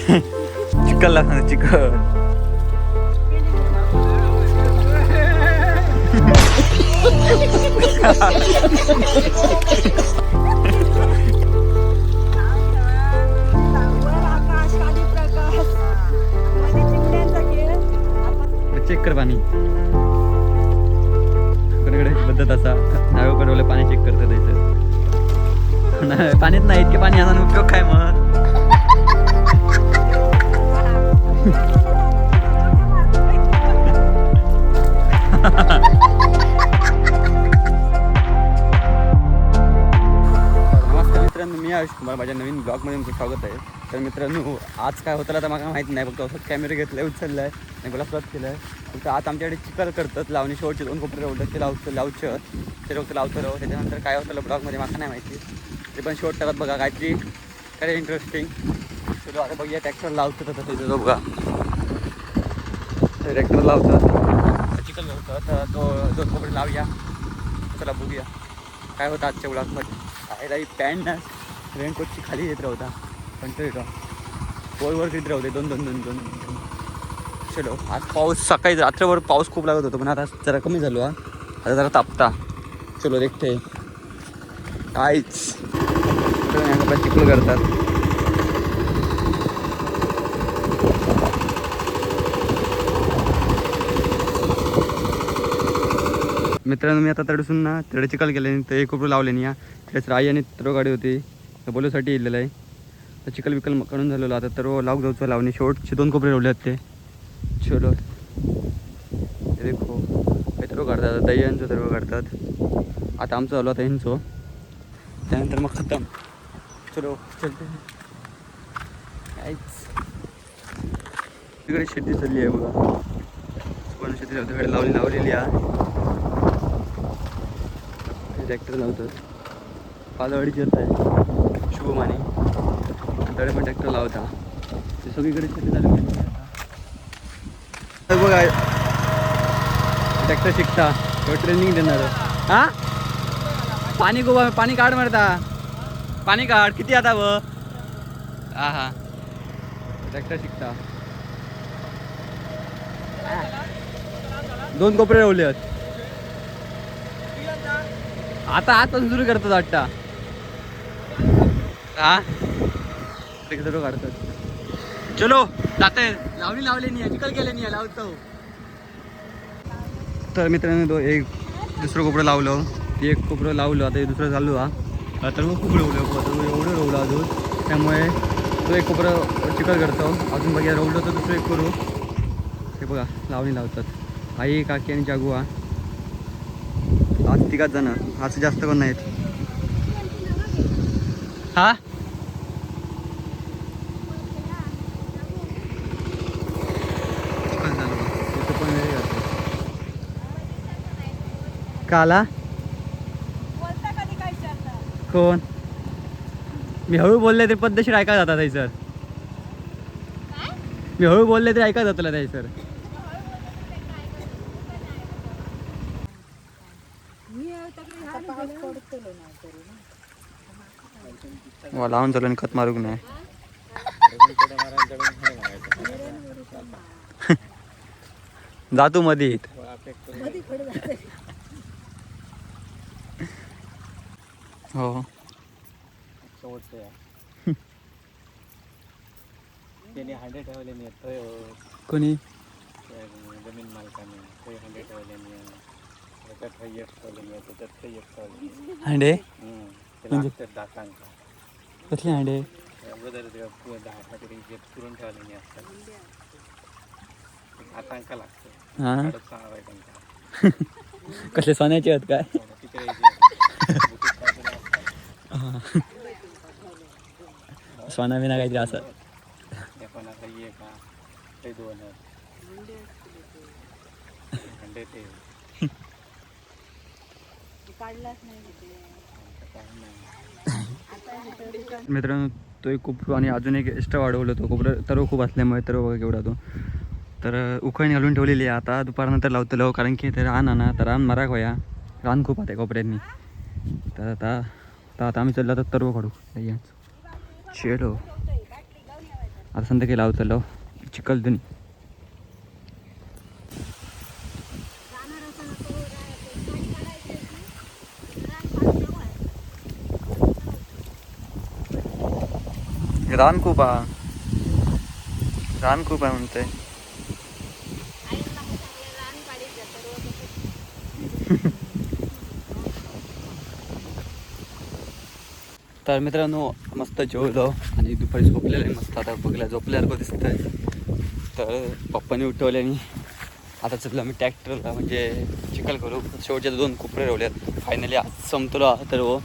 Chicken लागणार chicken. Check कर पाणी कोणीकडे पद्धत असा नाव कडवलं पाणी चेक करतं द्यायचं. पाणीच नाही इतके पाणी आणून उपयोग काय मग. नमस्कार मित्रांनो, मी आयुष कुमार माझ्या नवीन ब्लॉगमध्ये तुमचं स्वागत आहे. तर मित्रांनो, आज काय होतं आता मला माहिती नाही, फक्त असंच कॅमेरा घेतलाय, उचलला आहे आणि मला सुरुवात केलं आहे. फक्त आज आमच्याकडे चिखल करतात, लावणी शेवटचे 2 कोपरे रोवतात, ते लावचं ते रोवतं लावतं राहू. त्याच्यानंतर काय होतं ब्लॉगमध्ये मला नाही माहिती, ते पण शेवट टाकत बघा काहीतरी काय इंटरेस्टिंग. चलो आता बघूया ट्रॅक्टर लावतात आता तिथं बघा ट्रॅक्टर लावतात चिखल लावतात, तर तो 2 कोपरे लावूया. चला बघूया काय होतं आजच्या ब्लॉगमध्ये. आहे पॅन्ट ना रेनकोटची खाली येत राहता पण ते पोलवर करीत राहते 2-2-2-2. चलो आज पाऊस सकाळी रात्रभर पाऊस खूप लागत होतो पण आता जरा कमी झालो. आता जरा तापता. चलो देखते काहीच चिखल करतात. मित्रांनो, मी आता तडसून ना तिकडे चिखल केले तर एक कोपरं लावले नाही. त्याच राई आणि तर गाडी होती तर बोलूसाठी येलेलं आहे. तर चिखल विकल करून झालेलं. आता तर लावूक जाऊचं लावणी शेवटचे 2 कोपरे लावले आहेत ते. चलो देखो हे सर्व काढतात, दह्यांचं सर्व काढतात. आता आमचं आलो आता यांचं, त्यानंतर मग खतम. चलो चलते. काहीच तिकडे शेती चालली आहे बघा, पण शेती तिकडे लावलेली आहे. ट्रॅक्टर लावतात, पालवाडीची येत आहे शुभमानी तळे पण ट्रॅक्टर लावता. ते सगळीकडे शेती चालू बघा. ट्रॅक्टर शिकता ट्रेनिंग देणार. हा पाणी गोवा पाणी काढ मारता, पाणी काढ किती आता व. हा हा ट्रॅक्टर शिकता. 2 कोपरे रोवले आहेत आता आजपासून सुरू करतात वाटतं. हा ते सर्व काढतात. चलो जाते लावली नाही चिखल केले नाही लावतो. तर मित्रांनो, तो एक दुसरं कोपरं लावलं, ते एक कोपरं लावलं, आता हे दुसरं चालू आहे. तर मग खूप रोवलं एवढं रोवलं अजून, त्यामुळे तो एक कोपरं चिखल करतो. अजून बघा रोवलं तर दुसरं एक करू. हे बघा लावणी लावतात आई काकी आणि जागुआ. आज 3 जण, आज जास्त कोण नाहीत. हा काला कोण मी हळू बोलले तरी पद्धतशीर ऐका जातात आहे सर. मी हळू बोलले तरी ऐका जातला ताई सर. लावून चालू आणि खत मारूक नाही. जातो मध्ये हो हांडे ठेवले नाही कोणी जमीन मालकाने हांडे ठेवले नाही. हांडे दातांका कसले हांडे अगोदर करून ठेवले नाही असतात. दातांका लागतं. हां कसले सोन्याचे आहेत काय. सोना बिना काहीतरी असं मित्रांनो, तो एक कोपरा आणि अजून एक एक्स्ट्रा वाढवलं. तो कोपरा तरव खूप असल्यामुळे तरव बघा केवढा तो. तर उखळणी घालून ठेवलेली आहे. आता दुपारनंतर लावतो कारण की ते रान आणा तर रान मराक होया, रान खूप आहे कोपऱ्यांनी. तर आता आम्ही चाललो तर तरव काढू. चलो आता संध्याकाळी लावतलो चिखलदनी. रान खूप आहे म्हणते. तर मित्रांनो मस्त जेवलो आणि दुपारी झोपलेलं आहे मस्त. आता बघला झोपल्यासारखं दिसतंय. तर पप्पाने उठवले आणि आता चला मी ट्रॅक्टरला म्हणजे चिखल करू. शेवटचे 2 कोपरे रोवल्यात फायनली. आज संपतलो तर हो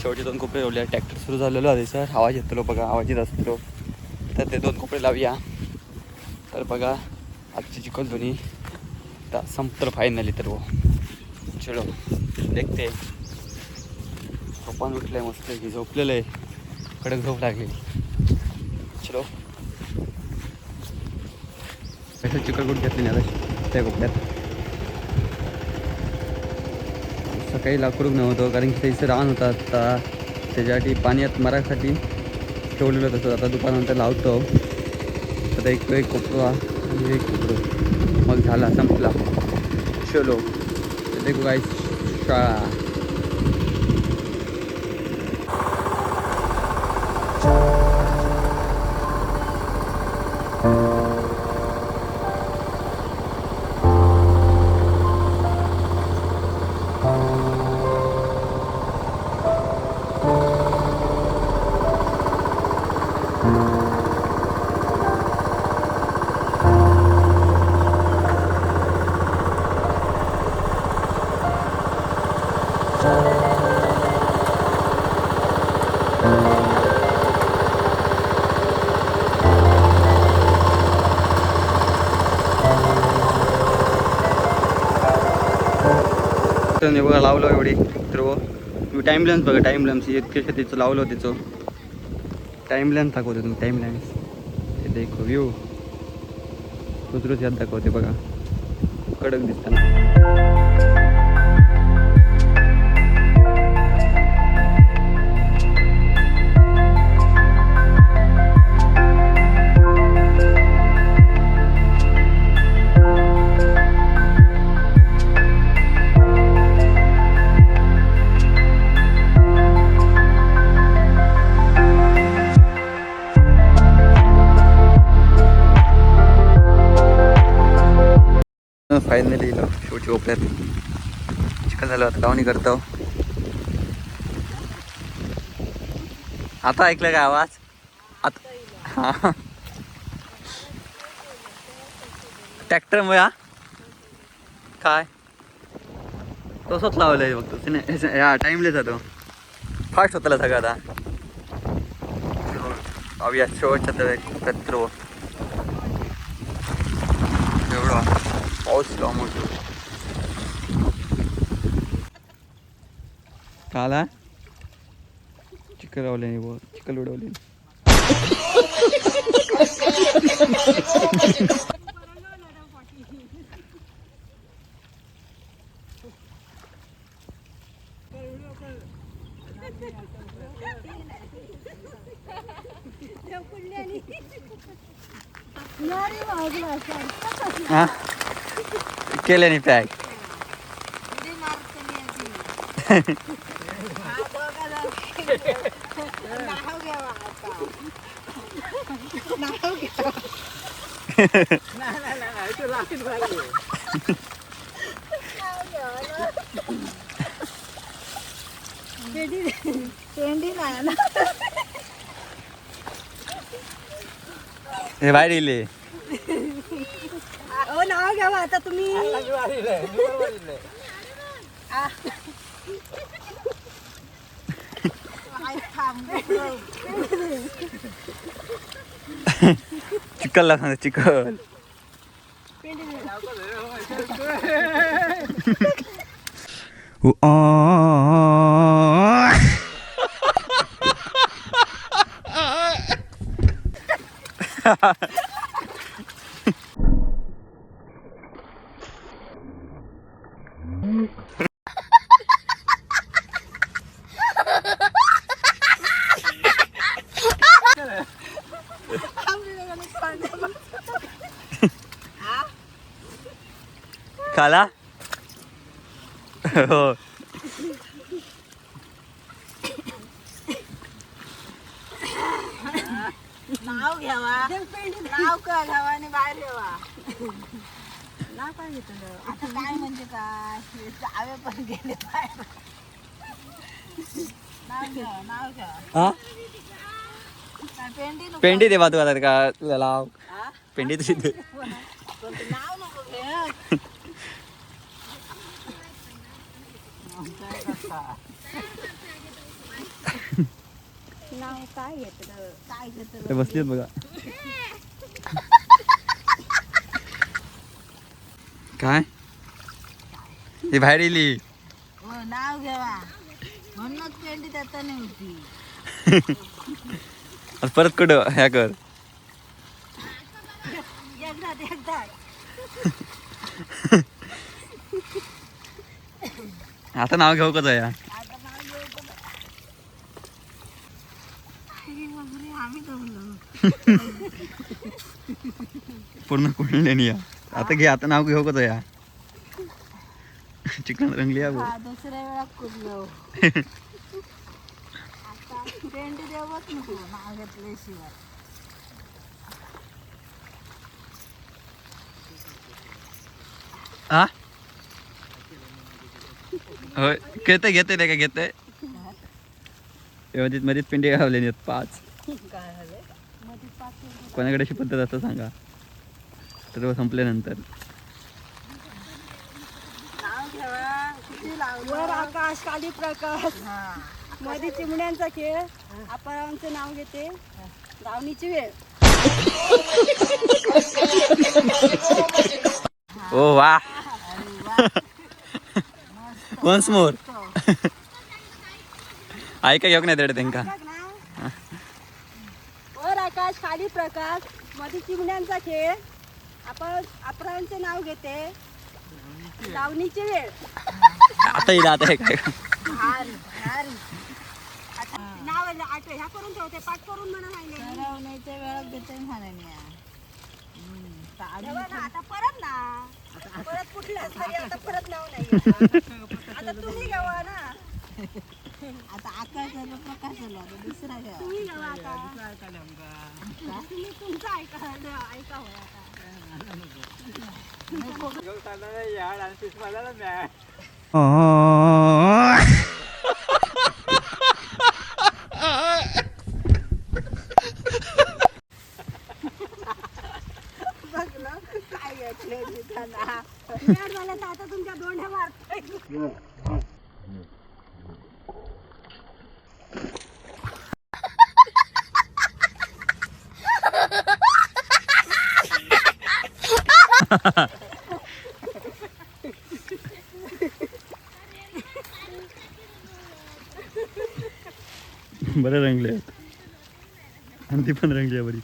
शेवटचे 2 कोपरे रोवले. ट्रॅक्टर सुरू झालेलो आहे सर. आवाज येतलो बघा, आवाज येत असतो. तर ते 2 कोपरे लावूया. तर बघा आजची चिखलदनी तर संपतलो फायनली. तर हो चलो देखते. पप्पान उठलं आहे मस्त की झोपलेलं आहे. कडक झोप लागलेली. चलो कसं चिखलकूट घेतली नाही आता त्या कोपऱ्यात. सकाळी लाकूड नव्हतं कारण की त्याचं रान होतं. आता त्याच्यासाठी पाण्यात मारायसाठी ठेवलेलं तसं. आता दुपारनंतर लावतो. आता एक कोपरा आणि एक कोपरं मग झाला संपला. चलो देखो गाइस शाळा. बघा लावलं एवढी. तर तुम्ही टाईम लेन्स बघा. टाईम लेन्स इतके तिचं लावलं. तिचं टाईम लेन्स दाखवते तुम्ही. टाईम लेन्स हे देखो व्ह्यू दुसरंच यात दाखवते बघा. कडक दिसताना. फायनली शेवटी कोपऱ्यात चिखल झालं. आता लावणी करतो. आता ऐकलं का आवाज? आता हां ट्रॅक्टरमुळे हा काय तसंच लावलं आहे बघतो. या टाईमले जातो फास्ट होताला सगळं. आता अवया शेवटच्या तर कत्र एवढं पाऊस मोठं काला चिखल लावले चिखल उडवले. हा केले नाही पॅक. हे बाहेर इले नाव घ्यावा आता तुम्ही. चिकल लागणार चिकल. खाला हो नाव घ्यावा नाव का घ्यावा आणि बाहेर ठेवा नाव काय घेतलं आता काय म्हणजे काय जावे पण गेले बाहेर नाव घ्या हा पेंडी नको पेंडी दे तू आता का तुला लाव हा? पेंडी तुझी दे पण ते नाव नको घे नाव काय घेतलं काय ते घेतलं बसलीत बघा काय ही बाहेर येली हो नाव घ्यावा म्हणूनच पेंडी देता नाही होती आज परत कुठं ह्या कर एकदा आता नाव घेऊ कसं या आता नाव घेऊ पण अरे बापरे, आम्ही जमलो पूर्ण कुंडलेनी या आता घे आता नाव घेऊ कसं या चिकन रंगली या भाऊ. हा दुसऱ्या वेळा कुदलो आता पेंडी देवच नको नाव घेतल्याशिवाय हा होय घेते का घेते व्यवस्थित मध्येच पिंडी घावले 5 काय झालं मध्ये पाच कोणाकडे अशी पद्धत असतं सांगा सर्व संपल्यानंतर नाव घ्यावा किती लावलं वर आकाश खाली प्रकाश हा मध्ये चिमण्यांचा खेळ अपरांचे नाव घेते धावणीची वेळ ओ वा अरे वा वन्स मोर ऐका घेऊ नाही तेवढं त्यांका बघ ना. वर आकाश खाली प्रकाश मध्ये चिमण्यांचा खेळ अपरांचे नाव घेते धावणीची वेळ आता येईल आता हे काय भारी भारी नाव आठवे ह्या करून ठेवते पाठ करून म्हणा नाही ठरवण्याच्या वेळात देते म्हणाने आता परत ना परत कुठल्या तरी आता परत नाव नाही आता तुम्ही घ्यावा ना आता आकाश झालं प्रकाश झाला आता दुसरा घ्या तुम्ही घ्यावा आता तुम्ही तुमचं ऐका ऐका होय आता बघलं काय घेतलं दुकाना वेळ झाला तर आता तुमच्या दोंड्या मारतोय बरं रंगले आणि ती पण रंगली आहे बरी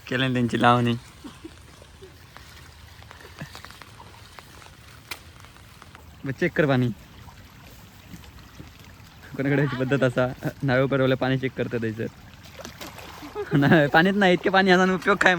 केलं त्यांची लावणी चेक कर पाणी कोणाकडे याची पद्धत असा नारळ परवलं पाणी चेक करतं द्यायचं नाही पाणीच नाही इतके पाणी याचा उपयोग काय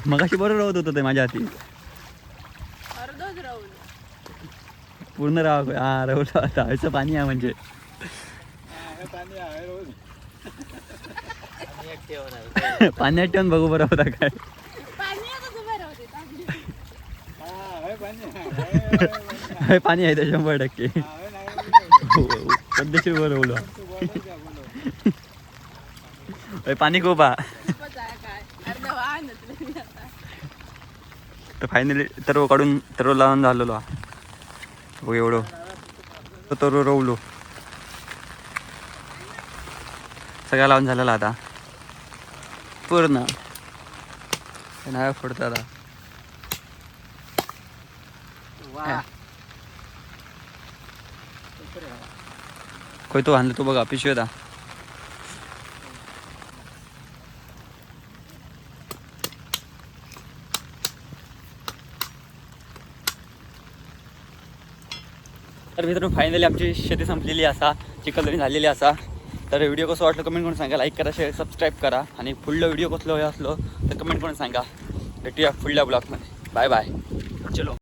मग अशी बरोबर होत होतं ते माझ्या हाती अर्धच राहून पूर्ण रवलं आता असं पाणी आहे म्हणजे पाण्यात ठेवून बघू बरं होता काय पाणी आता तुम्ही राहते हे पाणी आहे ते 100% पद्धतशीर बरं पाणी खूप काय अर्ध वाहन तर फायनली तरव काढून तरव लावून झालेलो हो एवढं तरव रवलो सगळ्या लावून झालेला आता पूर्ण नाही फोडतं आता कोय तो आणलं तो बघा पिशवी होता तर मित्रांनो फायनली आमची शेती संपलेली असा चिखलदरी झालेली असा तर व्हिडिओ कसं वाटलं कमेंट करून सांगा लाईक करा शेअर सबस्क्राईब करा आणि पुढलं व्हिडिओ कसलं असलो तर कमेंट करून सांगा भेटूया पुढल्या ब्लॉगमध्ये. Bye bye. चलो.